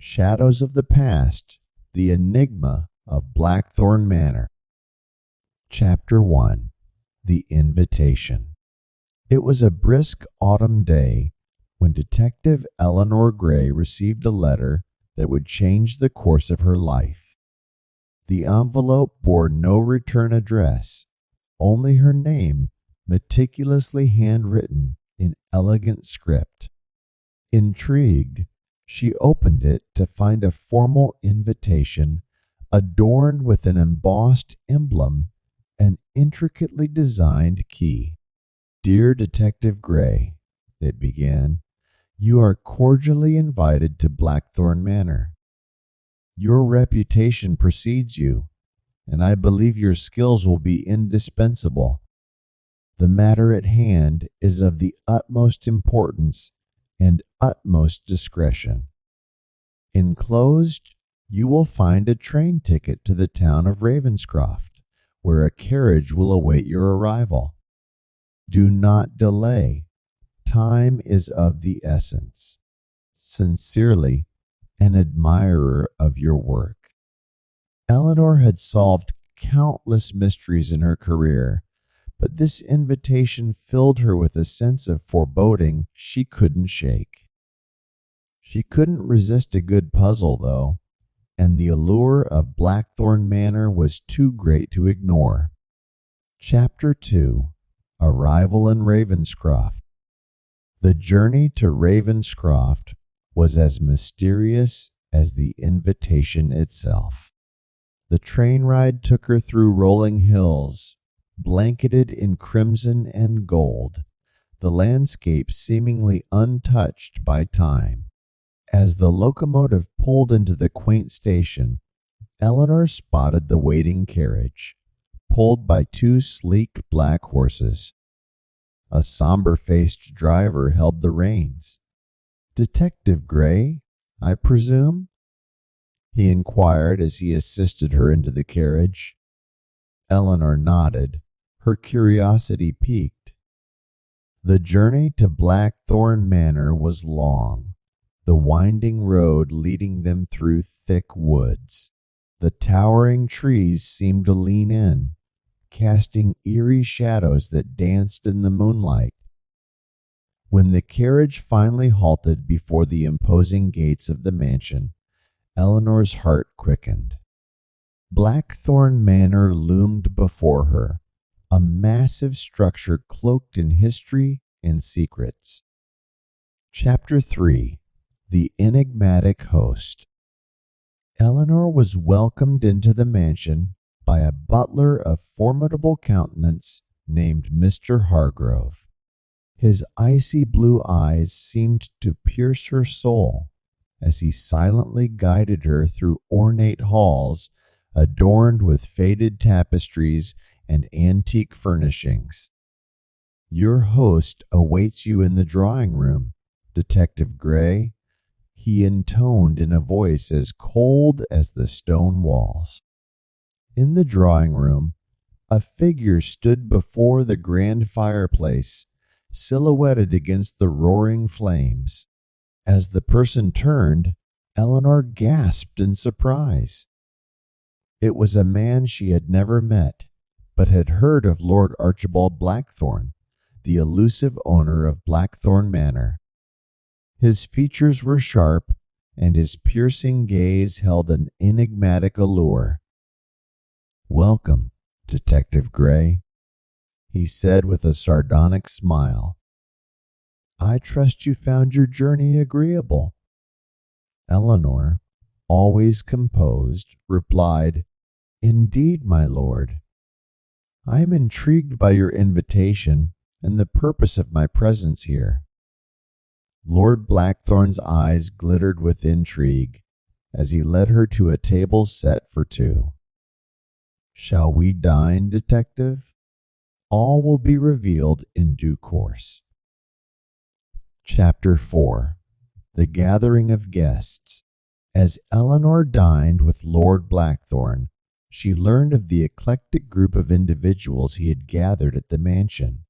Shadows of the Past, the Enigma of Blackthorn Manor. Chapter 1. The Invitation. It was a brisk autumn day when Detective Eleanor Gray received a letter that would change the course of her life. The envelope bore no return address, only her name meticulously handwritten in elegant script. Intrigued, she opened it to find a formal invitation adorned with an embossed emblem and intricately designed key. "Dear Detective Gray," it began, "you are cordially invited to Blackthorn Manor. Your reputation precedes you, and I believe your skills will be indispensable. The matter at hand is of the utmost importance and utmost discretion. Enclosed, you will find a train ticket to the town of Ravenscroft, where a carriage will await your arrival. Do not delay. Time is of the essence. Sincerely, an admirer of your work." Eleanor had solved countless mysteries in her career, but this invitation filled her with a sense of foreboding she couldn't shake. She couldn't resist a good puzzle, though, and the allure of Blackthorn Manor was too great to ignore. Chapter 2. Arrival in Ravenscroft. The journey to Ravenscroft was as mysterious as the invitation itself. The train ride took her through rolling hills, blanketed in crimson and gold, the landscape seemingly untouched by time. As the locomotive pulled into the quaint station, Eleanor spotted the waiting carriage, pulled by two sleek black horses. A somber-faced driver held the reins. "Detective Gray, I presume?" he inquired as he assisted her into the carriage. Eleanor nodded, her curiosity piqued. The journey to Blackthorn Manor was long, the winding road leading them through thick woods. The towering trees seemed to lean in, casting eerie shadows that danced in the moonlight. When the carriage finally halted before the imposing gates of the mansion, Eleanor's heart quickened. Blackthorn Manor loomed before her, a massive structure cloaked in history and secrets. Chapter 3. The Enigmatic Host. Eleanor was welcomed into the mansion by a butler of formidable countenance named Mr. Hargrove. His icy blue eyes seemed to pierce her soul as he silently guided her through ornate halls adorned with faded tapestries and antique furnishings. "Your host awaits you in the drawing room, Detective Gray," he intoned in a voice as cold as the stone walls. In the drawing room, a figure stood before the grand fireplace, silhouetted against the roaring flames. As the person turned, Eleanor gasped in surprise. It was a man she had never met, but had heard of Lord Archibald Blackthorn, the elusive owner of Blackthorn Manor. His features were sharp, and his piercing gaze held an enigmatic allure. "Welcome, Detective Gray," he said with a sardonic smile. "I trust you found your journey agreeable." Eleanor, always composed, replied, "Indeed, my lord. I am intrigued by your invitation and the purpose of my presence here." Lord Blackthorn's eyes glittered with intrigue as he led her to a table set for two. "Shall we dine, detective? All will be revealed in due course." Chapter 4. The Gathering of Guests. As Eleanor dined with Lord Blackthorn, she learned of the eclectic group of individuals he had gathered at the mansion.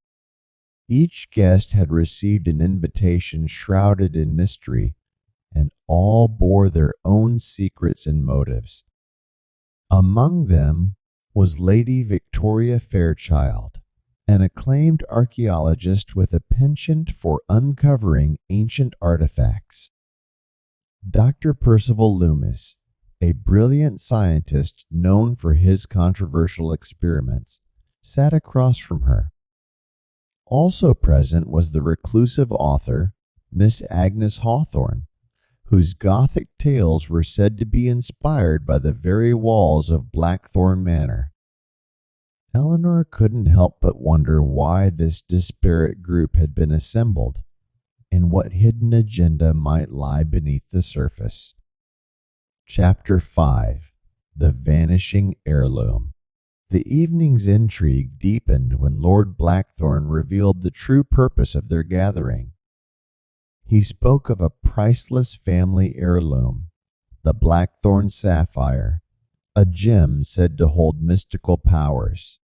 Each guest had received an invitation shrouded in mystery, and all bore their own secrets and motives. Among them was Lady Victoria Fairchild, an acclaimed archaeologist with a penchant for uncovering ancient artifacts. Dr. Percival Loomis, a brilliant scientist known for his controversial experiments, sat across from her. Also present was the reclusive author, Miss Agnes Hawthorne, whose Gothic tales were said to be inspired by the very walls of Blackthorn Manor. Eleanor couldn't help but wonder why this disparate group had been assembled, and what hidden agenda might lie beneath the surface. Chapter 5. The Vanishing Heirloom. The evening's intrigue deepened when Lord Blackthorn revealed the true purpose of their gathering. He spoke of a priceless family heirloom, the Blackthorn sapphire, a gem said to hold mystical powers.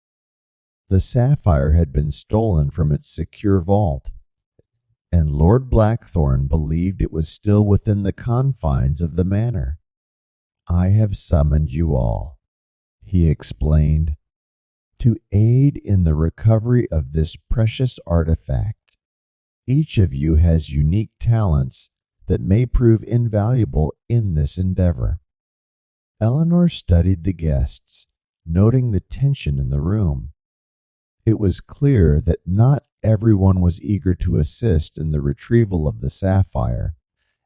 The sapphire had been stolen from its secure vault, and Lord Blackthorn believed it was still within the confines of the manor. "I have summoned you all," he explained, "to aid in the recovery of this precious artifact. Each of you has unique talents that may prove invaluable in this endeavor." Eleanor studied the guests, noting the tension in the room. It was clear that not everyone was eager to assist in the retrieval of the sapphire,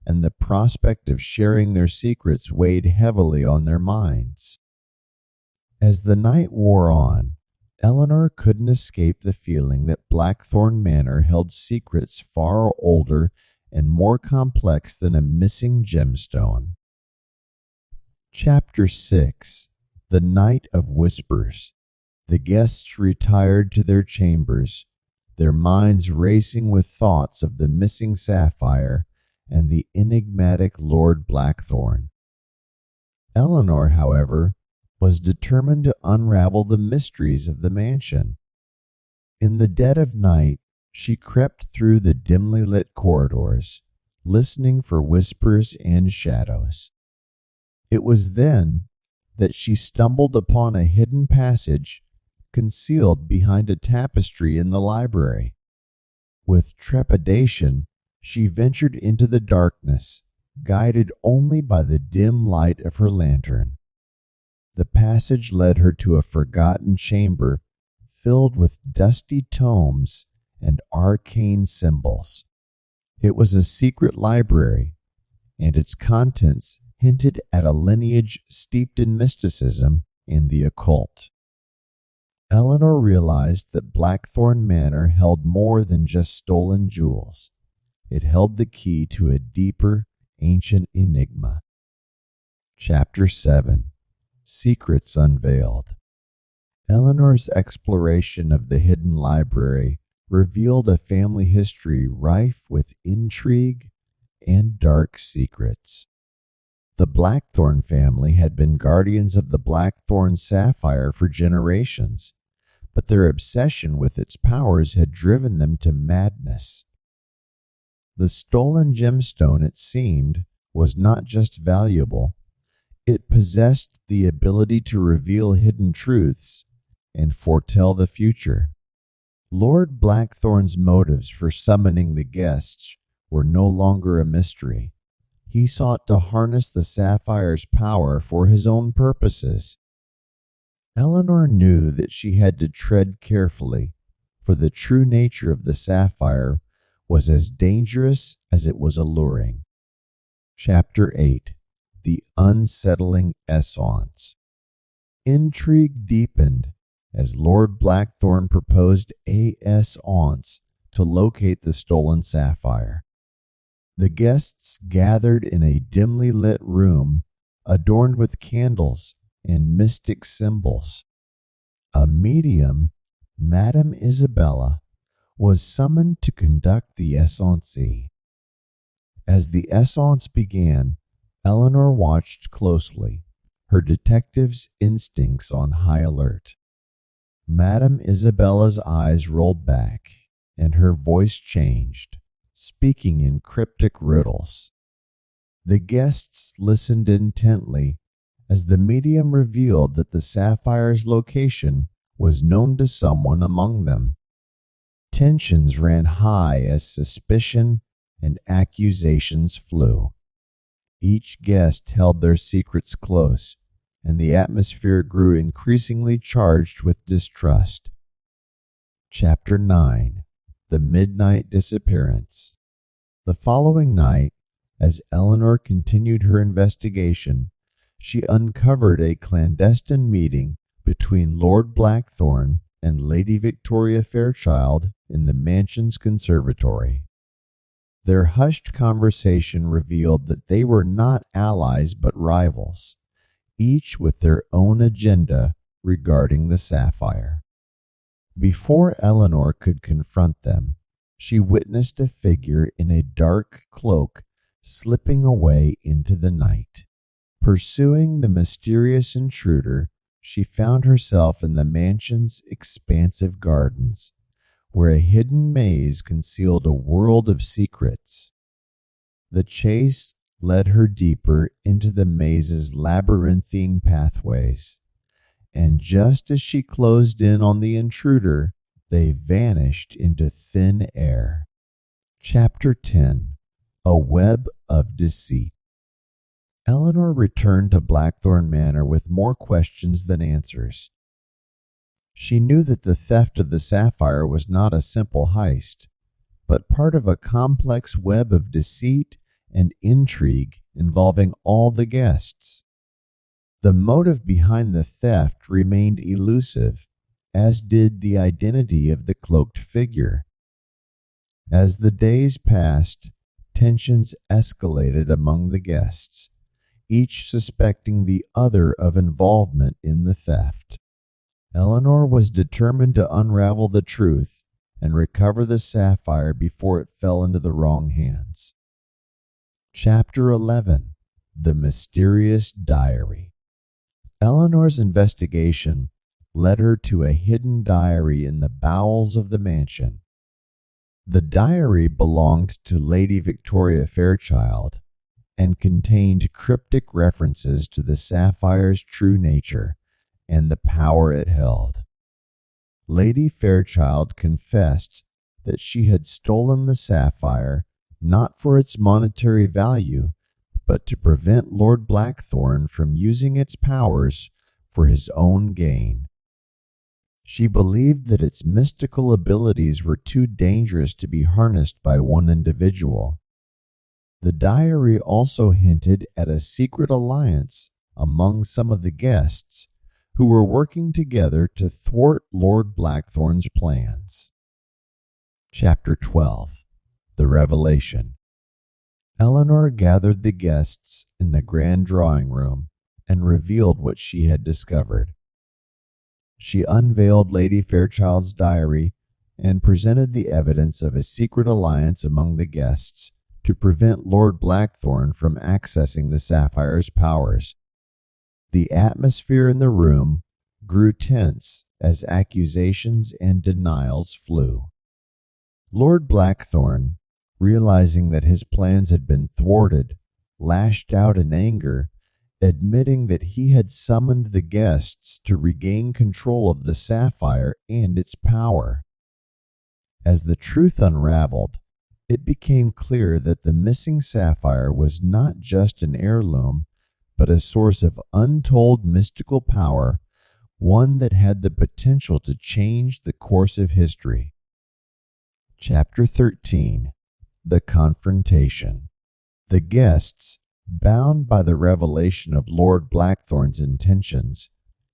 and the prospect of sharing their secrets weighed heavily on their minds. As the night wore on, Eleanor couldn't escape the feeling that Blackthorn Manor held secrets far older and more complex than a missing gemstone. Chapter 6. The Night of Whispers. The guests retired to their chambers, their minds racing with thoughts of the missing sapphire and the enigmatic Lord Blackthorn. Eleanor, however, was determined to unravel the mysteries of the mansion. In the dead of night, she crept through the dimly lit corridors, listening for whispers and shadows. It was then that she stumbled upon a hidden passage concealed behind a tapestry in the library. With trepidation, she ventured into the darkness, guided only by the dim light of her lantern. The passage led her to a forgotten chamber filled with dusty tomes and arcane symbols. It was a secret library, and its contents hinted at a lineage steeped in mysticism and the occult. Eleanor realized that Blackthorn Manor held more than just stolen jewels. It held the key to a deeper, ancient enigma. Chapter 7. Secrets Unveiled. Eleanor's exploration of the hidden library revealed a family history rife with intrigue and dark secrets. The Blackthorn family had been guardians of the Blackthorn sapphire for generations, but their obsession with its powers had driven them to madness. The stolen gemstone, it seemed, was not just valuable. It possessed the ability to reveal hidden truths and foretell the future. Lord Blackthorn's motives for summoning the guests were no longer a mystery. He sought to harness the sapphire's power for his own purposes. Eleanor knew that she had to tread carefully, for the true nature of the sapphire was as dangerous as it was alluring. Chapter 8. The Unsettling Sance. Intrigue deepened as Lord Blackthorn proposed a sance to locate the stolen sapphire. The guests gathered in a dimly lit room adorned with candles and mystic symbols. A medium, Madame Isabella, was summoned to conduct the sance. As the sance began, Eleanor watched closely, her detective's instincts on high alert. Madame Isabella's eyes rolled back, and her voice changed, speaking in cryptic riddles. The guests listened intently as the medium revealed that the sapphire's location was known to someone among them. Tensions ran high as suspicion and accusations flew. Each guest held their secrets close, and the atmosphere grew increasingly charged with distrust. Chapter 9: The Midnight Disappearance. The following night, as Eleanor continued her investigation, she uncovered a clandestine meeting between Lord Blackthorn and Lady Victoria Fairchild in the mansion's conservatory. Their hushed conversation revealed that they were not allies but rivals, each with their own agenda regarding the sapphire. Before Eleanor could confront them, she witnessed a figure in a dark cloak slipping away into the night. Pursuing the mysterious intruder, she found herself in the mansion's expansive gardens, where a hidden maze concealed a world of secrets. The chase led her deeper into the maze's labyrinthine pathways, and just as she closed in on the intruder, they vanished into thin air. Chapter 10: A Web of Deceit. Eleanor returned to Blackthorn Manor with more questions than answers. She knew that the theft of the sapphire was not a simple heist, but part of a complex web of deceit and intrigue involving all the guests. The motive behind the theft remained elusive, as did the identity of the cloaked figure. As the days passed, tensions escalated among the guests, each suspecting the other of involvement in the theft. Eleanor was determined to unravel the truth and recover the sapphire before it fell into the wrong hands. Chapter 11: The Mysterious Diary. Eleanor's investigation led her to a hidden diary in the bowels of the mansion. The diary belonged to Lady Victoria Fairchild and contained cryptic references to the sapphire's true nature and the power it held. Lady Fairchild confessed that she had stolen the sapphire not for its monetary value, but to prevent Lord Blackthorn from using its powers for his own gain. She believed that its mystical abilities were too dangerous to be harnessed by one individual. The diary also hinted at a secret alliance among some of the guests who were working together to thwart Lord Blackthorn's plans. Chapter 12: The Revelation. Eleanor gathered the guests in the grand drawing room and revealed what she had discovered. She unveiled Lady Fairchild's diary and presented the evidence of a secret alliance among the guests to prevent Lord Blackthorn from accessing the sapphire's powers. The atmosphere in the room grew tense as accusations and denials flew. Lord Blackthorn, realizing that his plans had been thwarted, lashed out in anger, admitting that he had summoned the guests to regain control of the sapphire and its power. As the truth unraveled, it became clear that the missing sapphire was not just an heirloom, but a source of untold mystical power, one that had the potential to change the course of history. Chapter 13: The Confrontation. The guests, bound by the revelation of Lord Blackthorn's intentions,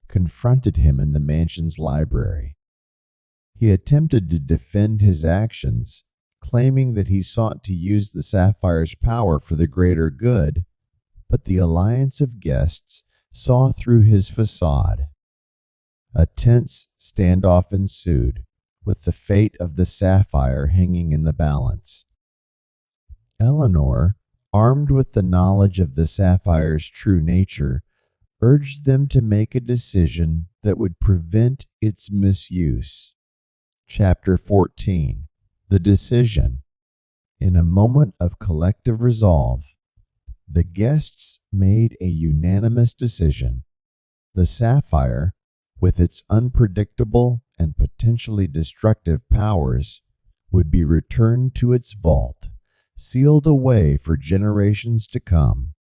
confronted him in the mansion's library. He attempted to defend his actions, claiming that he sought to use the sapphire's power for the greater good, but the alliance of guests saw through his facade. A tense standoff ensued, with the fate of the sapphire hanging in the balance. Eleanor, armed with the knowledge of the sapphire's true nature, urged them to make a decision that would prevent its misuse. Chapter 14: The Decision. In a moment of collective resolve, The guests made a unanimous decision. The sapphire, with its unpredictable and potentially destructive powers, would be returned to its vault, sealed away for generations to come.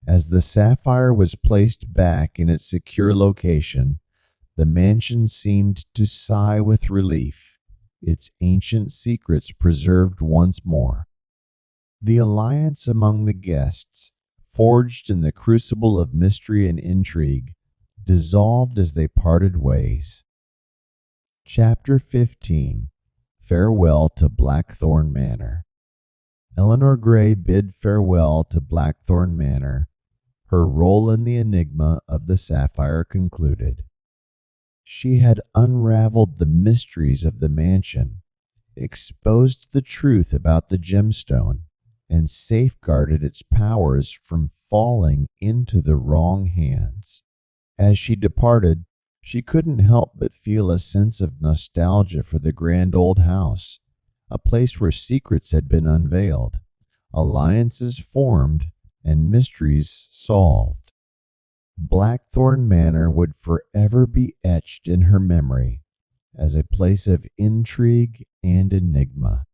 As the sapphire was placed back in its secure location, the mansion seemed to sigh with relief, its ancient secrets preserved once more. The alliance among the guests, forged in the crucible of mystery and intrigue, dissolved as they parted ways. Chapter 15. Farewell to Blackthorn Manor. Eleanor Gray bid farewell to Blackthorn Manor, her role in the enigma of the sapphire concluded. She had unraveled the mysteries of the mansion, exposed the truth about the gemstone, and safeguarded its powers from falling into the wrong hands. As she departed, she couldn't help but feel a sense of nostalgia for the grand old house, a place where secrets had been unveiled, alliances formed, and mysteries solved. Blackthorn Manor would forever be etched in her memory as a place of intrigue and enigma.